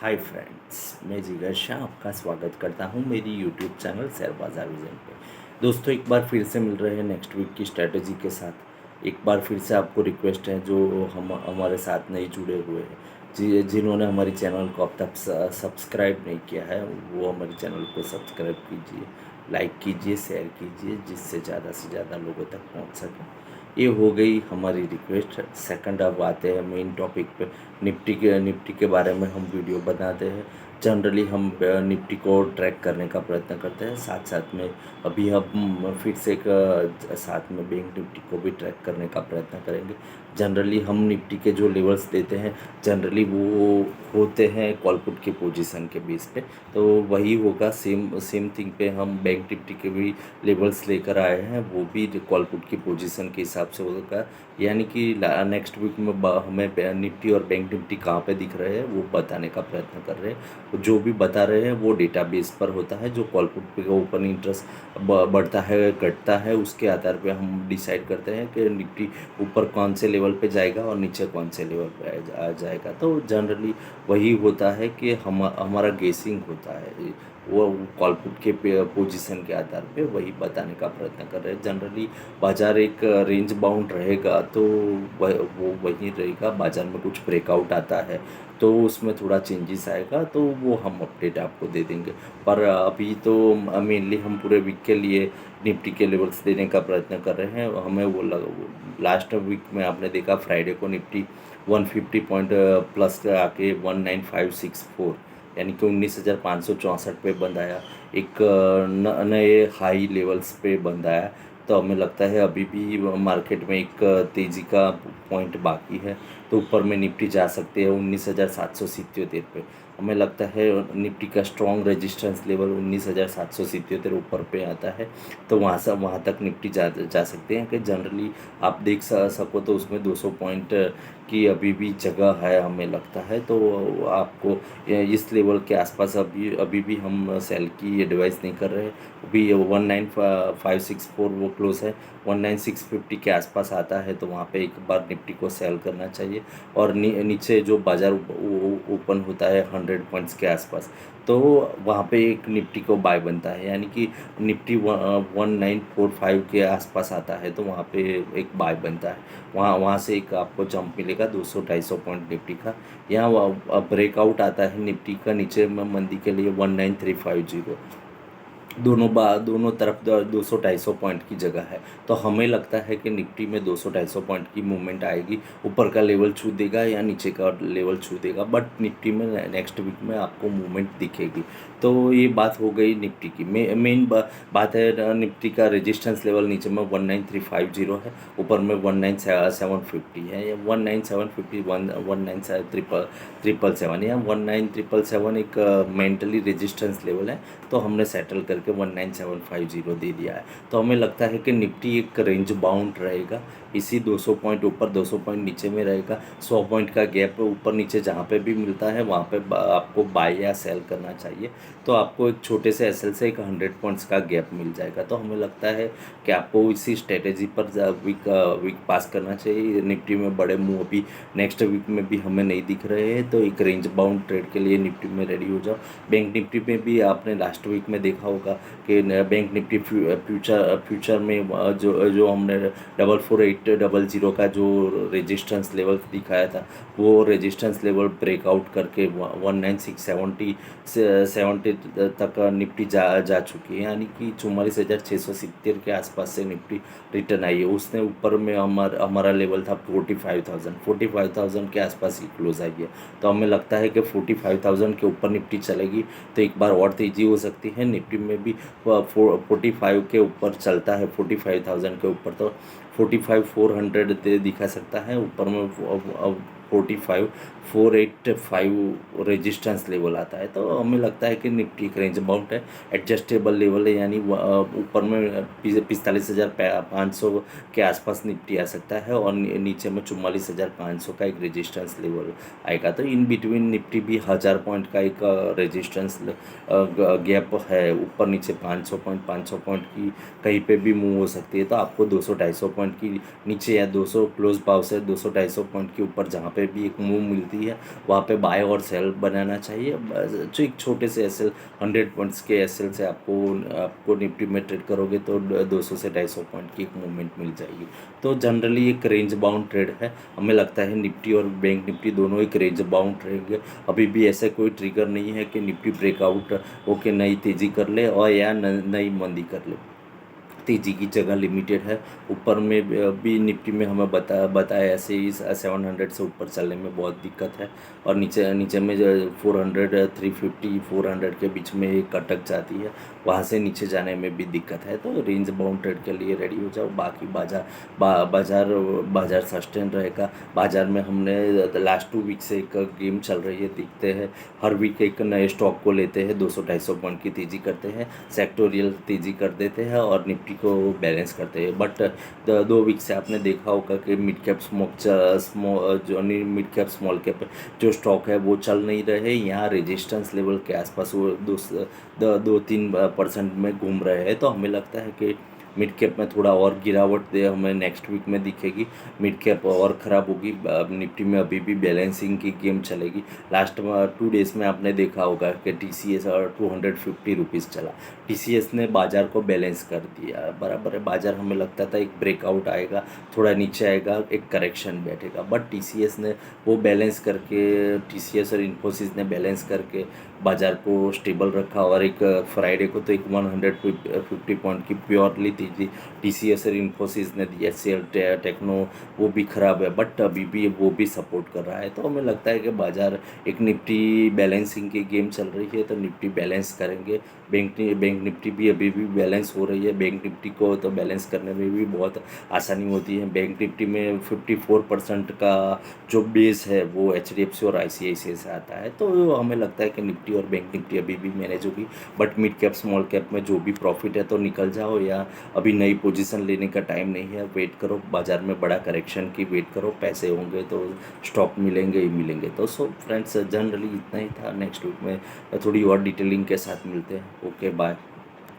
Hi friends, मैं जिगर शाह आपका स्वागत करता हूं मेरी यूट्यूब चैनल शेयर बाज़ार विज़न पे। दोस्तों, एक बार फिर से मिल रहे हैं नेक्स्ट वीक की स्ट्रैटेजी के साथ। एक बार फिर से आपको रिक्वेस्ट है, जो हम हमारे साथ नहीं जुड़े हुए हैं, जिन्होंने हमारी चैनल को अब तक सब्सक्राइब नहीं किया है, वो हमारे चैनल को सब्सक्राइब कीजिए, लाइक कीजिए, शेयर कीजिए, जिससे ज़्यादा से ज़्यादा लोगों तक पहुंच सके। ये हो गई हमारी रिक्वेस्ट। सेकंड, अब आते हैं मेन टॉपिक पे। निफ्टी के बारे में हम वीडियो बनाते हैं। जनरली हम निफ्टी को ट्रैक करने का प्रयत्न करते हैं, साथ साथ में अभी हम फिर से एक साथ में बैंक निफ्टी को भी ट्रैक करने का प्रयत्न करेंगे। जनरली हम निफ्टी के जो लेवल्स देते हैं, जनरली वो होते हैं कॉल पुट के पोजीशन के बेस पे। तो वही होगा, सेम सेम थिंग पे हम बैंक निफ्टी के भी लेवल्स लेकर आए हैं, वो भी कॉल पुट की पोजीशन के हिसाब से होगा। यानी कि नेक्स्ट वीक में हमें निफ्टी और बैंक निफ्टी कहाँ पे दिख रहे हैं वो बताने का प्रयत्न कर रहे हैं। जो भी बता रहे हैं वो डेटाबेस पर होता है। जो कॉल पुट पे ओपन इंटरेस्ट बढ़ता है घटता है, उसके आधार पे हम डिसाइड करते हैं कि निफ्टी ऊपर कौन से लेवल पे जाएगा और नीचे कौन से लेवल पे आ जाएगा। तो जनरली वही होता है कि हमारा गेसिंग होता है, वो कॉल पुट के पोजीशन के आधार पे वही बताने का प्रयत्न कर रहे हैं। जनरली बाज़ार एक रेंज बाउंड रहेगा, तो वो वही रहेगा। बाज़ार में कुछ ब्रेकआउट आता है तो उसमें थोड़ा चेंजेस आएगा, तो वो हम अपडेट आपको दे देंगे। पर अभी तो मेनली हम पूरे वीक के लिए निफ्टी के लेवल्स देने का प्रयत्न कर रहे हैं। हमें लास्ट वीक में आपने देखा, फ्राइडे को निफ्टी 150 पॉइंट प्लस आके 19564 यानी कि 19,564 पे बंद आया। एक नए हाई लेवल्स पे बंद आया। तो हमें लगता है अभी भी मार्केट में एक तेज़ी का पॉइंट बाकी है, तो ऊपर में निफ्टी जा सकते हैं 19,777 पे। हमें लगता है निफ्टी का स्ट्रॉन्ग रेजिस्टेंस लेवल 19,777 ऊपर पे आता है, तो वहाँ तक निफ्टी जा सकते हैं। कि जनरली आप देख सको तो उसमें 200 पॉइंट की अभी भी जगह है हमें लगता है। तो आपको इस लेवल के आसपास अभी भी हम सेल की एडवाइस नहीं कर रहे। अभी 19564 वो क्लोज है, 19650 के आसपास आता है, तो वहाँ पे एक बार निफ्टी को सेल करना चाहिए। और नीचे जो बाज़ार ओपन होता है 100 पॉइंट्स के आसपास, तो वहाँ पे एक निफ्टी को बाय बनता है। यानी कि निफ्टी 1945 के आसपास आता है, तो वहाँ पे एक बाय बनता है। वहाँ से एक आपको जंप मिलेगा 200-250 पॉइंट निफ्टी का। यहाँ ब्रेकआउट आता है निफ्टी का नीचे में मंदी के लिए 19350। दोनों तरफ 200-250 पॉइंट की जगह है। तो हमें लगता है कि निफ्टी में 200-250 पॉइंट की मूवमेंट आएगी। ऊपर का लेवल छू देगा या नीचे का लेवल छू देगा, बट निफ्टी में नेक्स्ट वीक में आपको मूवमेंट दिखेगी। तो ये बात हो गई निफ्टी की। मेन बात है, निफ्टी का रेजिस्टेंस लेवल नीचे में 19350 है, ऊपर में 19750 है। या 19750 19777 या 19777 एक मेंटली रेजिस्टेंस लेवल है, तो हमने सेटल करके 19750 दे दिया है। तो हमें लगता है कि निफ्टी एक रेंज बाउंड रहेगा, इसी 200 पॉइंट ऊपर 200 पॉइंट नीचे में रहेगा। 100 पॉइंट का गैप ऊपर नीचे जहाँ पे भी मिलता है वहाँ पे आपको बाय या सेल करना चाहिए। तो आपको एक छोटे से एसएल से एक 100 पॉइंट्स का गैप मिल जाएगा। तो हमें लगता है कि आपको इसी स्ट्रेटेजी पर वीक पास करना चाहिए। निफ्टी में बड़े मूव अभी नेक्स्ट वीक में भी हमें नहीं दिख रहे हैं, तो एक रेंज बाउंड ट्रेड के लिए निफ्टी में रेडी हो जाओ। बैंक निफ्टी में भी आपने लास्ट वीक में देखा होगा कि बैंक निफ्टी फ्यूचर में जो हमने 44800 का जो रेजिस्टेंस लेवल दिखाया था, वो रेजिस्टेंस लेवल ब्रेकआउट करके 19670 तक निफ्टी जा चुकी है। यानी कि 44,670 के आसपास से निफ्टी रिटर्न आई है। उसने ऊपर में हमारा लेवल था 45,000 के आसपास ही क्लोज आई है। तो हमें लगता है कि 45,000 के ऊपर निफ्टी चलेगी तो एक बार और तेज़ी हो सकती है। निफ्टी में भी 45 के ऊपर चलता है, 45,000 के ऊपर तो 45,400 दिखा सकता है। ऊपर में 45,485 रेजिस्टेंस लेवल आता है। तो हमें लगता है कि निफ्टी एक रेंज बाउंड है, एडजस्टेबल लेवल है। यानी ऊपर में 45,500 के आसपास निफ्टी आ सकता है और नीचे में 44,500 का एक रेजिस्टेंस लेवल आएगा। तो इन बिटवीन निफ्टी भी 1000 पॉइंट का एक रेजिस्टेंस गैप है। ऊपर नीचे 500 पॉइंट की कहीं पे भी मूव हो सकती है। तो आपको 200-250 पॉइंट की नीचे या 200 क्लोज पाव से 200-250 पॉइंट के ऊपर जहाँ पे पे भी एक मूव मिलती है, वहाँ पे बाय और सेल बनाना चाहिए। जो एक छोटे से एस एल 100 पॉइंट्स के एस एल से आपको निफ्टी में ट्रेड करोगे तो 200 से 250 पॉइंट की एक मूवमेंट मिल जाएगी। तो जनरली एक रेंज बाउंड ट्रेड है। हमें लगता है निफ्टी और बैंक निफ्टी दोनों एक रेंज बाउंड रहेंगे। अभी भी ऐसा कोई ट्रिगर नहीं है कि निफ्टी ब्रेकआउट होके नई तेज़ी कर ले और या नई मंदी कर ले। तेजी की जगह लिमिटेड है। ऊपर में भी निफ्टी में हमें बताया ऐसे ही 700 से ऊपर चलने में बहुत दिक्कत है, और नीचे नीचे में जो 400 350 400 के बीच में एक अटक जाती है, वहाँ से नीचे जाने में भी दिक्कत है। तो रेंज बाउंड ट्रेड के लिए रेडी हो जाओ। बाकी बाजार सस्टेन रहेगा। बाजार में हमने लास्ट 2 वीक से एक गेम चल रही है, दिखते हैं हर वीक एक नए स्टॉक को लेते हैं, 200-250 पॉइंट की तेज़ी करते हैं, सेक्टोरियल तेज़ी कर देते हैं और निफ्टी को बैलेंस करते हैं। बट 2 वीक से आपने देखा होगा कि mid cap mid cap small cap जो स्टॉक है वो चल नहीं रहे। यहाँ रेजिस्टेंस लेवल के आसपास वो 2-3% में घूम रहे हैं। तो हमें लगता है कि मिड कैप में थोड़ा और गिरावट दे हमें नेक्स्ट वीक में दिखेगी। मिड कैप और ख़राब होगी। निफ्टी में अभी भी बैलेंसिंग की गेम चलेगी। लास्ट 2 डेज़ में आपने देखा होगा कि TCS और 250 रुपीज़ चला। TCS ने बाज़ार को बैलेंस कर दिया, बराबर है। बाज़ार हमें लगता था एक ब्रेकआउट आएगा, थोड़ा नीचे आएगा, एक करेक्शन बैठेगा, बट TCS ने वो बैलेंस करके, TCS और इन्फोसिस ने बैलेंस करके बाज़ार को स्टेबल रखा। और एक फ्राइडे को तो एक 150 पॉइंट की प्योरली तेजी TCS और इन्फोसिस ने दी। HCL टेक्नो वो भी ख़राब है, बट अभी भी वो भी सपोर्ट कर रहा है। तो हमें लगता है कि बाज़ार एक निफ्टी बैलेंसिंग की गेम चल रही है, तो निफ्टी बैलेंस करेंगे। बैंक निफ्टी भी अभी भी बैलेंस हो रही है। बैंक निफ्टी को तो बैलेंस करने में भी बहुत आसानी होती है। बैंक निफ्टी में 54% का जो बेस है वो HDFC और ICICI से आता है। तो हमें लगता है कि निफ्टी और बैंक निफ्टी अभी भी मैनेज होगी। But mid cap small cap में जो भी प्रॉफिट है तो निकल जाओ, या अभी नई पोजीशन लेने का टाइम नहीं है। वेट करो, बाज़ार में बड़ा करेक्शन की वेट करो। पैसे होंगे तो स्टॉक मिलेंगे ही मिलेंगे। तो सो फ्रेंड्स, जनरली इतना ही था। नेक्स्ट वीक में थोड़ी और डिटेलिंग के साथ मिलते हैं। Okay, bye.